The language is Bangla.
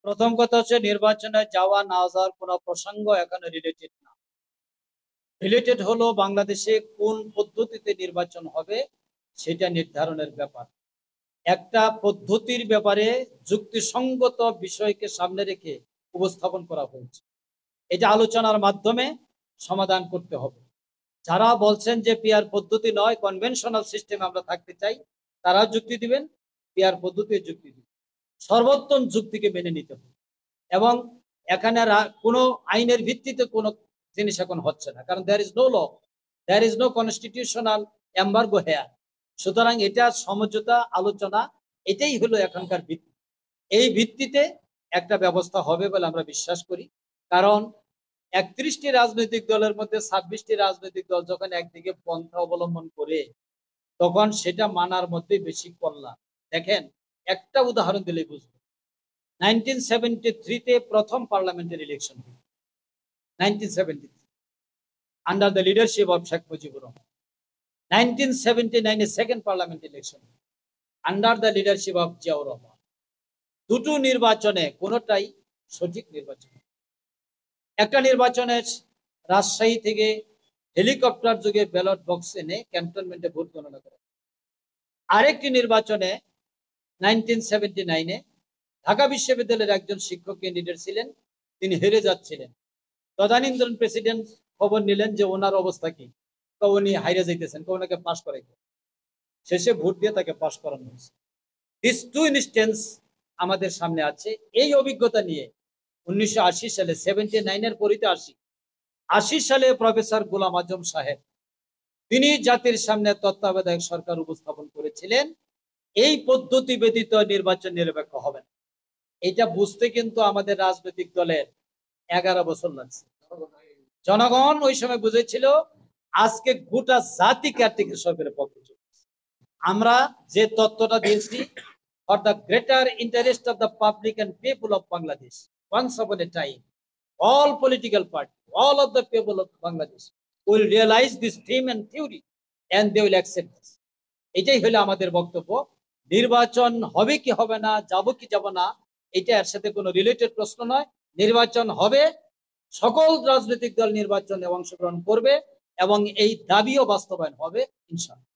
প্রথম কথা হচ্ছে নির্বাচনে যাওয়া না যাওয়ার কোনো প্রসঙ্গ এখানে রিলেটেড না। রিলেটেড হলো বাংলাদেশে কোন পদ্ধতিতে নির্বাচন হবে সেটা নির্ধারণের ব্যাপার। একটা পদ্ধতির ব্যাপারে যুক্তিসঙ্গত বিষয়কে সামনে রেখে উপস্থাপন করা হয়েছে, এটা আলোচনার মাধ্যমে সমাধান করতে হবে। যারা বলছেন যে পিয়ার পদ্ধতি নয়, কনভেনশনাল সিস্টেম আমরা থাকতে চাই, তারা যুক্তি দিবেন, পিয়ার পদ্ধতি যুক্তি দিবেন। সর্বোত্তম যুক্তিকে মেনে নিতে হবে। এবং এখানে কোনো আইনের ভিত্তিতে কোনো জিনিস এখন হচ্ছে না, কারণ there is no law, there is no constitutional embargo here. সুতরাং এটা সমঝোতা আলোচনা, এটাই হলো এখনকার ভিত্তি। এই ভিত্তিতে একটা ব্যবস্থা হবে বলে আমরা বিশ্বাস করি। কারণ 31টি রাজনৈতিক দলের মধ্যে 26টি রাজনৈতিক দল যখন একদিকে পন্থা অবলম্বন করে, তখন সেটা মানার মধ্যে বেশি কল্যাণ। দেখেন, একটা উদাহরণ দিলেই বুঝবেন। 1973-তে প্রথম পার্লামেন্টের ইলেকশন হল, 1973, under the leadership of Sheikh Mujibur Rahman. 1979-এ second parliament election under the leadership of Ziaur Rahman. দুটো নির্বাচনে কোনোটাই সঠিক নির্বাচন। একটা নির্বাচনে রাজশাহী থেকে হেলিকপ্টার যোগে ব্যালট বক্স এনে ক্যান্টনমেন্টে ভোট গণনা করে। আরেকটি নির্বাচনে 1979-এ ঢাকা বিশ্ববিদ্যালয়ের একজন শিক্ষক ক্যান্ডিডেট ছিলেন, তিনি হেরে যাচ্ছিলেন। তদানীন্তন প্রেসিডেন্ট খবর নিলেন যে ওনার অবস্থা কি, তো উনি হাইরে যাইতেছেন, ওনাকে পাশ করাইতে, শেষে ভোট দিয়ে তাকে পাশ করানো হয়েছে। দিস টু ইনস্টেন্স আমাদের সামনে আছে। এই অভিজ্ঞতা নিয়ে 1980 সালে 79-এর পরিতে 80 সালে প্রফেসর গোলাম আজম সাহেব, তিনি জাতির সামনে তত্ত্বাবধায়ক সরকার উপস্থাপন করেছিলেন, এই পদ্ধতি ব্যতীত নির্বাচন নিরপেক্ষ হবে না। এটা বুঝতে কিন্তু আমাদের রাজনৈতিক দলের 11 বছর লাগছে। জনগণ ওই সময় বুঝেছিল, আজকে গোটা জাতি কার্তিকের সরকারের পক্ষে চলছে। আমরা যে তত্ত্বটা দিয়েছি, for the greater interest of the public and people of Bangladesh, once upon a time all political parties, all of the people of Bangladesh will realize this theme and theory and they will accept this. এটাই হলো আমাদের বক্তব্য। নির্বাচন হবে কি হবে না, যাব কি যাব না, এটা এর সাথে কোনো রিলেটেড প্রশ্ন নয়। নির্বাচন হবে, সকল রাজনৈতিক দল নির্বাচনে অংশগ্রহণ করবে এবং এই দাবিও বাস্তবায়ন হবে ইনশাআল্লাহ।